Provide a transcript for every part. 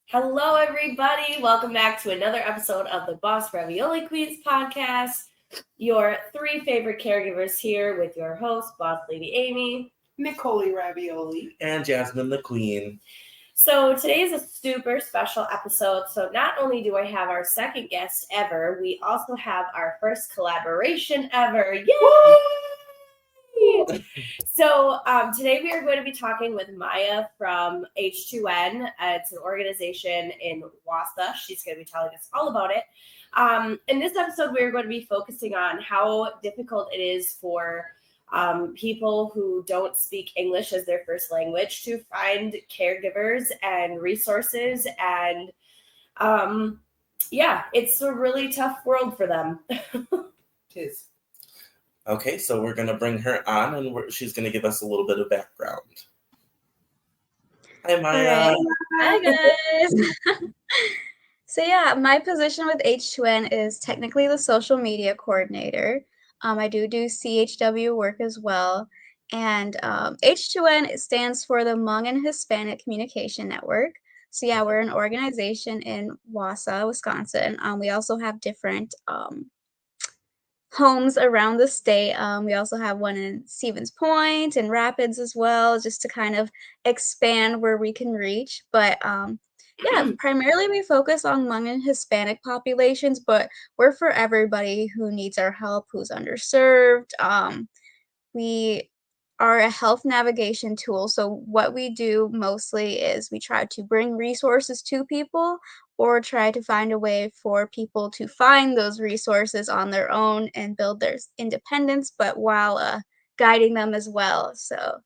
Hello, everybody. Welcome back to another episode of the Boss Ravioli Queens podcast. Your three favorite caregivers here with your host, Boss Lady Amy, Nicole Ravioli, and Jasmine the Queen. So today is a super special episode. So not only do I have our second guest ever, we also have our first collaboration ever. Yay! So today we are going to be talking with Miah from H2N. It's an organization in Wassa. She's going to be telling us all about it. In this episode, we're going to be focusing on how difficult it is for people who don't speak English as their first language to find caregivers and resources. And it's a really tough world for them. It is. Okay, so we're going to bring her on, and she's going to give us a little bit of background. Hi, Miah. Right. Hi, guys. So my position with H2N is technically the social media coordinator. I do CHW work as well. And H2N stands for the Hmong and Hispanic Communication Network. So we're an organization in Wassa, Wisconsin. We also have different homes around the state. We also have one in Stevens Point and Rapids as well, just to kind of expand where we can reach. But primarily we focus on Hmong and Hispanic populations, but we're for everybody who needs our help, who's underserved. We are a health navigation tool. So what we do mostly is we try to bring resources to people or try to find a way for people to find those resources on their own and build their independence, but while guiding them as well. So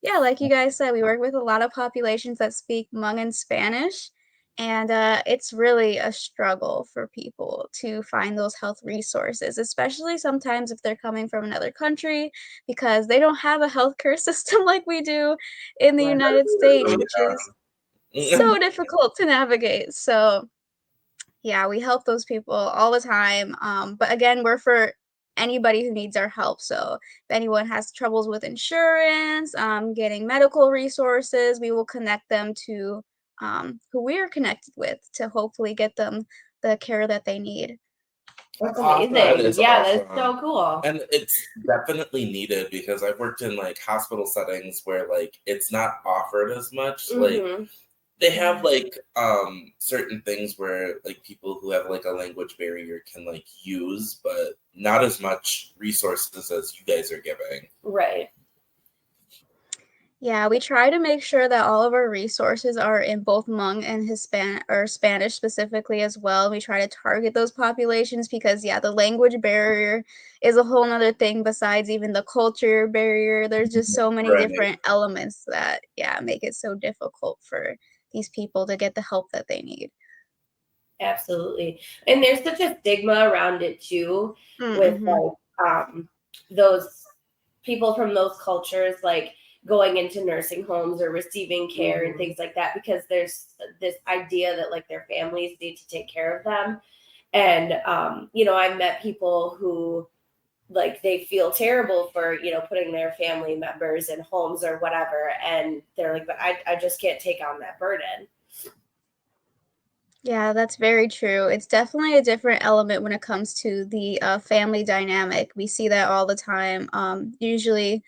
like you guys said, we work with a lot of populations that speak Hmong and Spanish. And it's really a struggle for people to find those health resources, especially sometimes if they're coming from another country, because they don't have a healthcare system like we do in the United States, which is so difficult to navigate. So we help those people all the time. But again, we're for anybody who needs our help. So if anyone has troubles with insurance, getting medical resources, we will connect them to who we are connected with to hopefully get them the care that they need. That's amazing. That is so cool. And it's definitely needed because I've worked in like hospital settings where like it's not offered as much. Mm-hmm. Like they have like certain things where like people who have like a language barrier can like use, but not as much resources as you guys are giving. Right. Yeah, we try to make sure that all of our resources are in both Hmong and Hispanic or Spanish specifically as well. We try to target those populations because the language barrier is a whole nother thing besides even the culture barrier. There's just so many different elements that make it so difficult for these people to get the help that they need. Absolutely. And there's such a stigma around it too, with like those people from those cultures like going into nursing homes or receiving care and things like that, because there's this idea that like their families need to take care of them. And I've met people who like they feel terrible for putting their family members in homes or whatever, and they're like, but I just can't take on that burden. Yeah, that's very true. It's definitely a different element when it comes to the family dynamic. We see that all the time. Usually,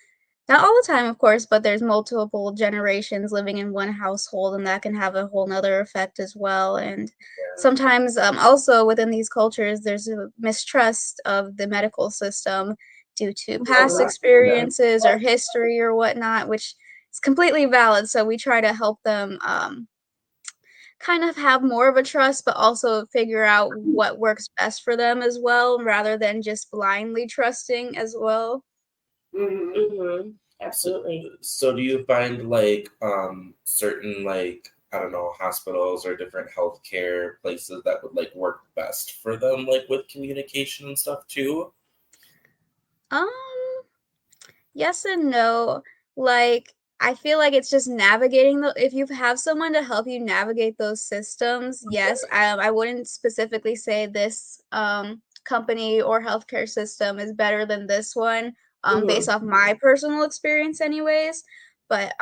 not all the time, of course, but there's multiple generations living in one household, and that can have a whole nother effect as well. And sometimes also within these cultures, there's a mistrust of the medical system due to past experiences or history or whatnot, which is completely valid. So we try to help them kind of have more of a trust, but also figure out what works best for them as well, rather than just blindly trusting as well. Mm-hmm. Absolutely. So do you find like certain like, I don't know, hospitals or different healthcare places that would like work best for them, like with communication and stuff too? Yes and no. Like, I feel like it's just navigating if you have someone to help you navigate those systems, yes. I wouldn't specifically say this company or healthcare system is better than this one, based off my personal experience anyways. But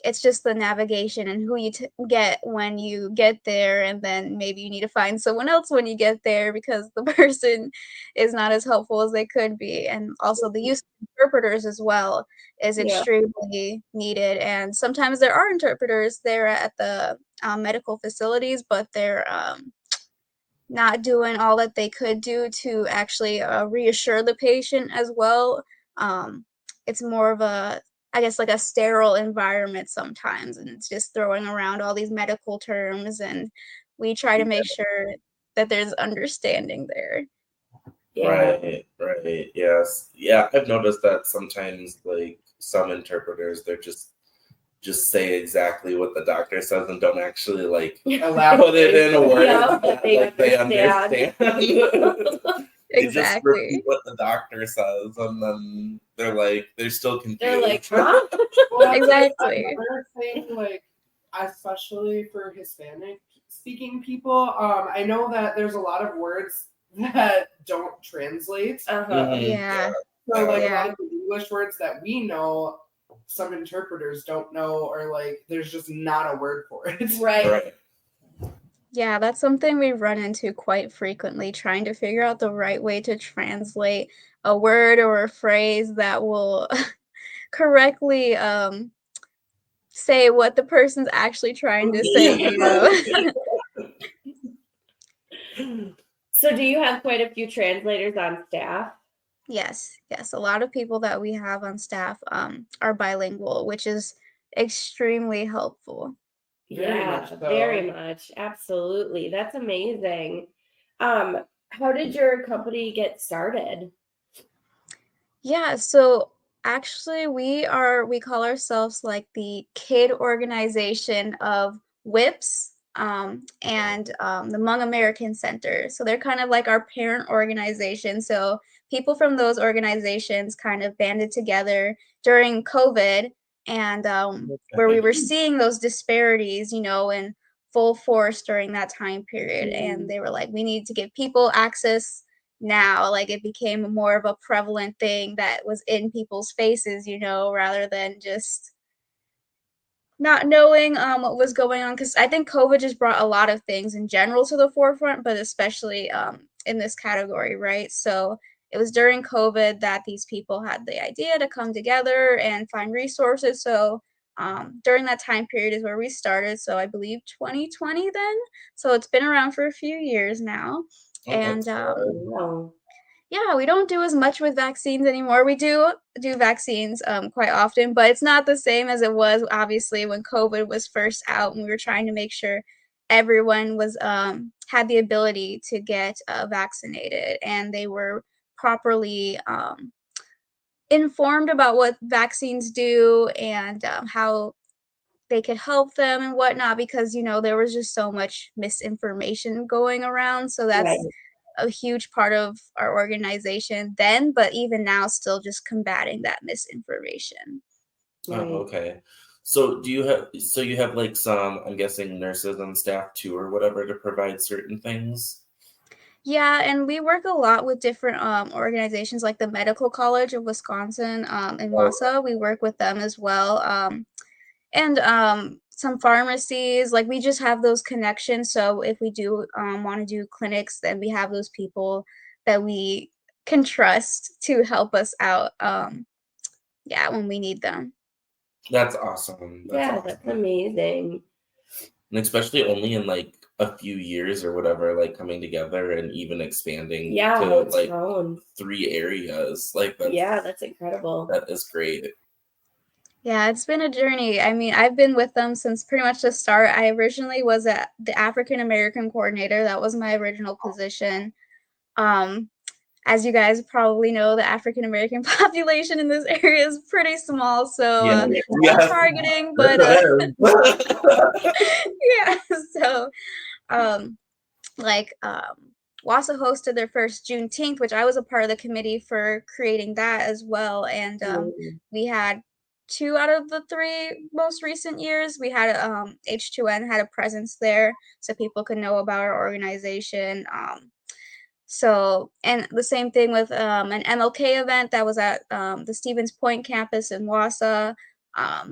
it's just the navigation and who you get when you get there, and then maybe you need to find someone else when you get there because the person is not as helpful as they could be. And also the use of interpreters as well is Yeah. extremely needed. And sometimes there are interpreters there at the medical facilities, but they're not doing all that they could do to actually reassure the patient as well. Um, it's more of a, I guess, like a sterile environment sometimes, and it's just throwing around all these medical terms, and we try to make sure that there's understanding there. Yeah. Right. Yes. Yeah, I've noticed that sometimes like some interpreters they're just say exactly what the doctor says and don't actually like put it in a word that they understand. They just Exactly. repeat what the doctor says and then they're still confused. They're like, huh? Well, Exactly. Another thing, like, especially for Hispanic speaking people, I know that there's a lot of words that don't translate. Yeah. So, like, a Yeah. lot of the English words that we know, some interpreters don't know, or like, there's just not a word for it. Right. Yeah, that's something we run into quite frequently, trying to figure out the right way to translate a word or a phrase that will correctly say what the person's actually trying to say, you know? So do you have quite a few translators on staff? Yes. A lot of people that we have on staff are bilingual, which is extremely helpful. Very much so. Very much. Absolutely. That's amazing. How did your company get started? Yeah, so actually we call ourselves like the kid organization of WIPS and the Hmong American Center. So they're kind of like our parent organization. So people from those organizations kind of banded together during COVID, and where we were seeing those disparities, you know, in full force during that time period. And they were like, we need to give people access now. Like, it became more of a prevalent thing that was in people's faces, you know, rather than just not knowing what was going on. Because I think COVID just brought a lot of things in general to the forefront, but especially in this category, right? So it was during COVID that these people had the idea to come together and find resources. So during that time period is where we started. So I believe 2020 then. So it's been around for a few years now. And Wow. yeah, we don't do as much with vaccines anymore. We do vaccines quite often, but it's not the same as it was obviously when COVID was first out, and we were trying to make sure everyone was had the ability to get vaccinated, and they were properly informed about what vaccines do, and how they could help them and whatnot, because you know there was just so much misinformation going around. So Right. that's a huge part of our organization then, but even now still just combating that misinformation. Right. Okay. So you have like some, I'm guessing, nurses on staff too or whatever to provide certain things? Yeah, and we work a lot with different organizations like the Medical College of Wisconsin in Oh, Wausau. We work with them as well. And some pharmacies, like we just have those connections. So if we do want to do clinics, then we have those people that we can trust to help us out. Yeah, when we need them. that's awesome. Yeah, that's amazing. And especially only in like a few years or whatever, like coming together and even expanding Yeah, to it's like grown. 3 areas. Like That's incredible. that is great. Yeah, it's been a journey. I mean, I've been with them since pretty much the start. I originally was the African American coordinator. That was my original position. Um, as you guys probably know, the African American population in this area is pretty small, so Yeah. low targeting, but yeah. So, um, like WASA hosted their first Juneteenth, which I was a part of the committee for creating that as well, and we had 2 out of the 3 most recent years. We had H2N had a presence there, so people could know about our organization. So, and the same thing with an MLK event that was at the Stevens Point campus in Wausau.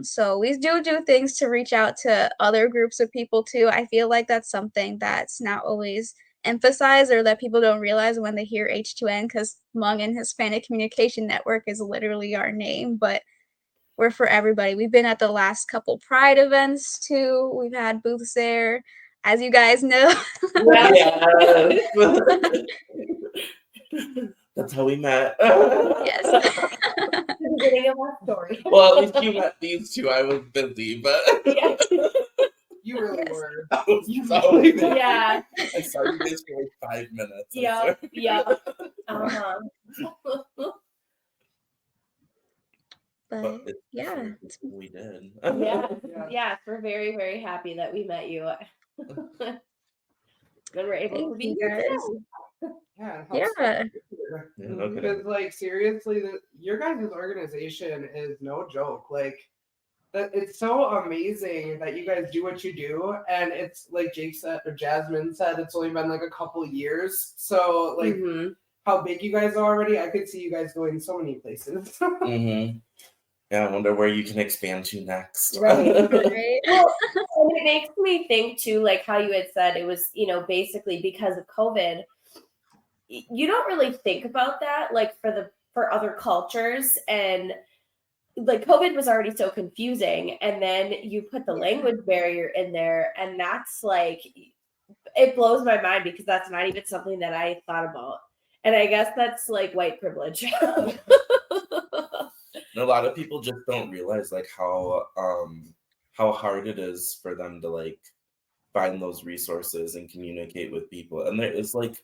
So we do things to reach out to other groups of people too. I feel like that's something that's not always emphasized or that people don't realize when they hear H2N, because Hmong and Hispanic Communication Network is literally our name, but we're for everybody. We've been at the last couple Pride events too. We've had booths there, as you guys know. Yes. That's how we met. Yes. The beginning of our story. Well, at least you met these two. I was busy, but Yeah. You really Yes. were. I was You so really busy. were. Yeah. I saw you guys for like 5 minutes. I Yeah. swear. Yeah. Uh-huh. But it's yeah. true. We did. Yeah. Yeah. Yes, we're very, very happy that we met you. Then we're able Thank to be you here guys. today. Yeah. It Yeah. helps. Yeah, no kidding. Because like seriously, your guys' organization is no joke. Like it's so amazing that you guys do what you do, and it's like Jake said or Jasmine said, it's only been like a couple years. So like how big you guys are already, I could see you guys going so many places. Mm-hmm. Yeah, I wonder where you can expand to next. Right. Right. Well, and it makes me think too, like how you had said it was, basically because of COVID. You don't really think about that, like for other cultures, and like COVID was already so confusing, and then you put the language barrier in there, and that's like it blows my mind because that's not even something that I thought about, and I guess that's like white privilege. And a lot of people just don't realize like how hard it is for them to like find those resources and communicate with people. And there is like,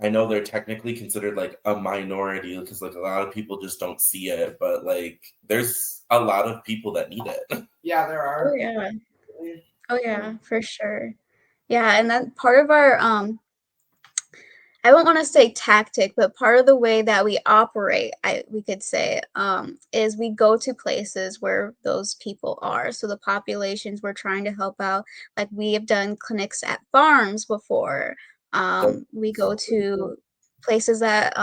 I know they're technically considered like a minority because like a lot of people just don't see it, but like there's a lot of people that need it. Yeah, there are. Oh yeah. Oh yeah, for sure. Yeah, and that part of our I don't want to say tactic, but part of the way that we operate, we could say, is we go to places where those people are. So the populations we're trying to help out, like we have done clinics at farms before. We go to places that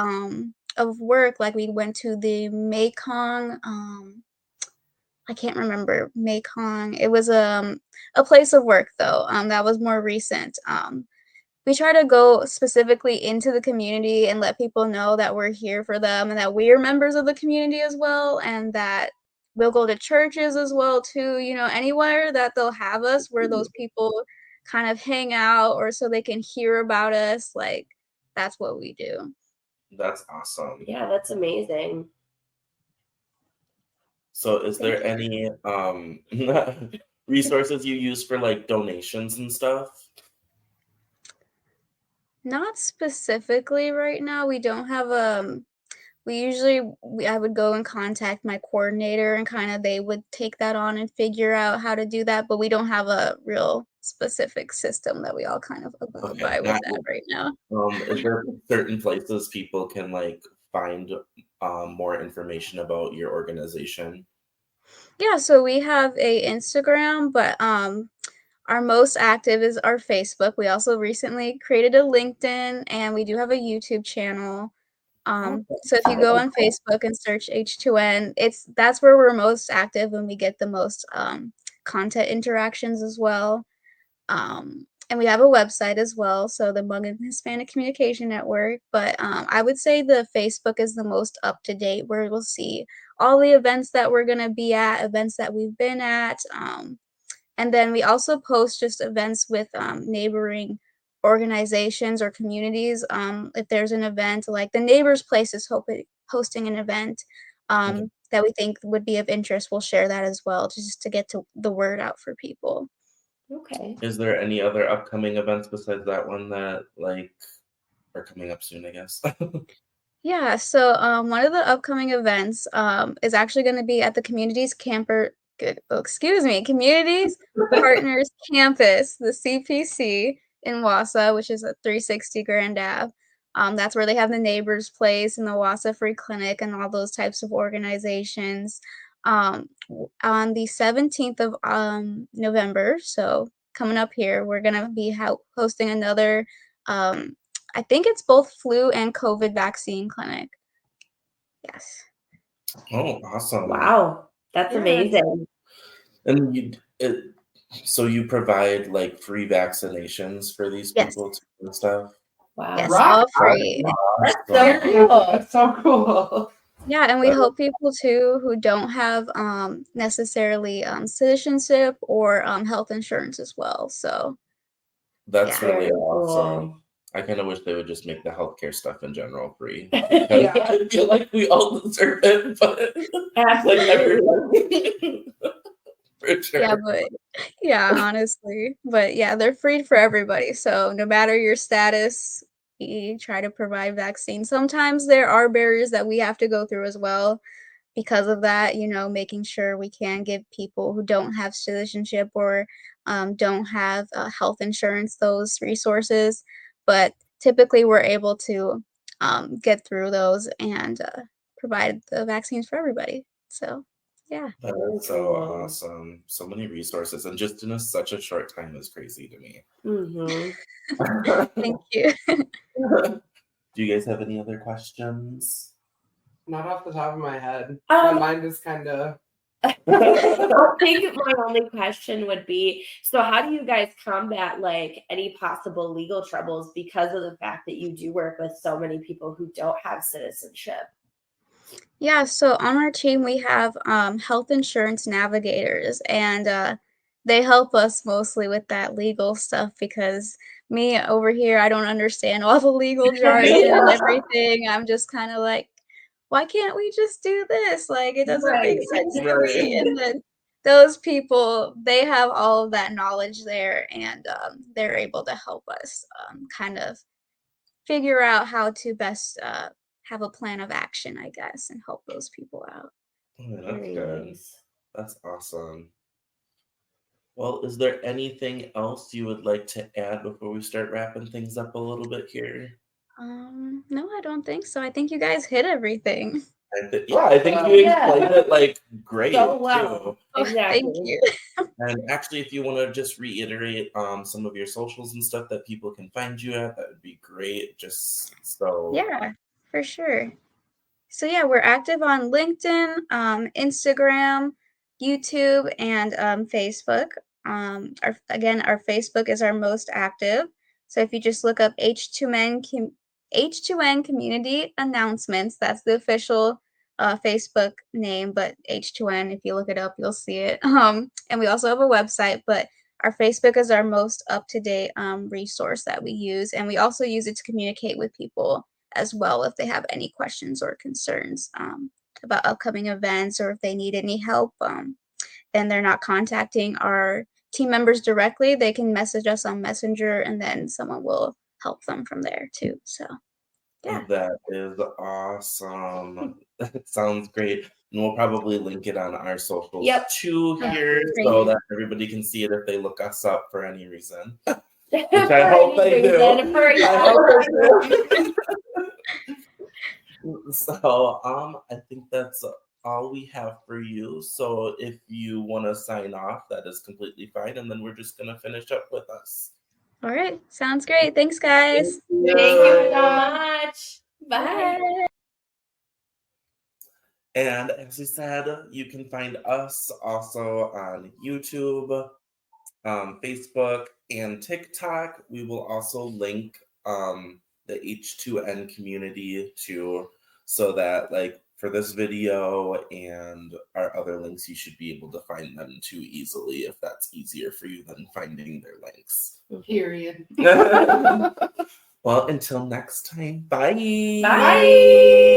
of work, like we went to the Mekong. I can't remember Mekong. It was a place of work though. That was more recent. We try to go specifically into the community and let people know that we're here for them and that we're members of the community as well, and that we'll go to churches as well too, anywhere that they'll have us where those people kind of hang out or so they can hear about us. Like that's what we do. That's awesome. Yeah, that's amazing. So is there any resources you use for like donations and stuff? Not specifically right now. We don't have I would go and contact my coordinator and kind of they would take that on and figure out how to do that, but we don't have a real specific system that we all kind of abide by with that right now. Is there certain places people can like find more information about your organization? Yeah, so we have a Instagram, but our most active is our Facebook. We also recently created a LinkedIn and we do have a YouTube channel. So if you go on Facebook and search H2N, that's where we're most active and we get the most content interactions as well. And we have a website as well, so the Hmong and Hispanic Communication Network. But I would say the Facebook is the most up to date, where we'll see all the events that we're gonna be at, events that we've been at, and then we also post just events with neighboring organizations or communities. If there's an event, like the Neighbors Place is hosting an event that we think would be of interest, we'll share that as well, just to get the word out for people. Okay. Is there any other upcoming events besides that one that like are coming up soon, I guess? Yeah, so one of the upcoming events is actually going to be at the Communities Partners Campus, the CPC in Wausau, which is at 360 Grand Ave. That's where they have the Neighbors Place and the Wausau Free Clinic and all those types of organizations. On the 17th of November, so coming up here, we're going to be hosting another I think it's both flu and COVID vaccine clinic. Yes. Oh, awesome. Wow. That's amazing. And so you provide like free vaccinations for these people too and stuff? Wow. Yes, all free. That's so cool. That's so cool. Yeah, and we help people too who don't have necessarily citizenship or health insurance as well. So that's yeah. really Very awesome. cool. I kind of wish they would just make the healthcare stuff in general free. Yeah. I feel like we all deserve it, but like everyone. For sure. Yeah, but yeah, honestly. But yeah, they're free for everybody. So no matter your status, we try to provide vaccines. Sometimes there are barriers that we have to go through as well because of that, you know, making sure we can give people who don't have citizenship or don't have health insurance those resources. But typically we're able to get through those and provide the vaccines for everybody. So yeah. That's so awesome. So many resources, and just in such a short time is crazy to me. Thank you. Do you guys have any other questions? Not off the top of my head. My mind is kind of. I think my only question would be, so how do you guys combat like any possible legal troubles because of the fact that you do work with so many people who don't have citizenship? Yeah, so on our team we have health insurance navigators, and they help us mostly with that legal stuff because me over here, I don't understand all the legal jargon and everything. I'm just kind of like, why can't we just do this? Like, it doesn't make sense to me. And then those people, they have all of that knowledge there, and they're able to help us kind of figure out how to best have a plan of action, I guess, and help those people out. Oh, that's good. That's awesome. Well, is there anything else you would like to add before we start wrapping things up a little bit here? No, I don't think so. I think you guys hit everything. I think you explained it like great so well. too. Exactly. Thank you. And actually, if you want to just reiterate some of your socials and stuff that people can find you at, that would be great. Just so. Yeah, for sure. So yeah, we're active on LinkedIn, Instagram, YouTube, and Facebook. Our Facebook is our most active. So if you just look up H2N Community Announcements, that's the official Facebook name, but H2N, if you look it up, you'll see it. And we also have a website, but our Facebook is our most up-to-date resource that we use, and we also use it to communicate with people as well if they have any questions or concerns about upcoming events, or if they need any help and they're not contacting our team members directly, they can message us on Messenger and then someone will help them from there too. So yeah. That is awesome. That sounds great. And we'll probably link it on our socials too here so that everybody can see it if they look us up for any reason. Which I hope they do. So I think that's all we have for you. So if you want to sign off, that is completely fine. And then we're just going to finish up with us. All right. Sounds great. Thanks, guys. Thank you so much. Bye. And as we said, you can find us also on YouTube, Facebook, and TikTok. We will also link the H2N community too, so that like for this video and our other links, you should be able to find them too easily if that's easier for you than finding their links. Period. Well, until next time, bye. Bye.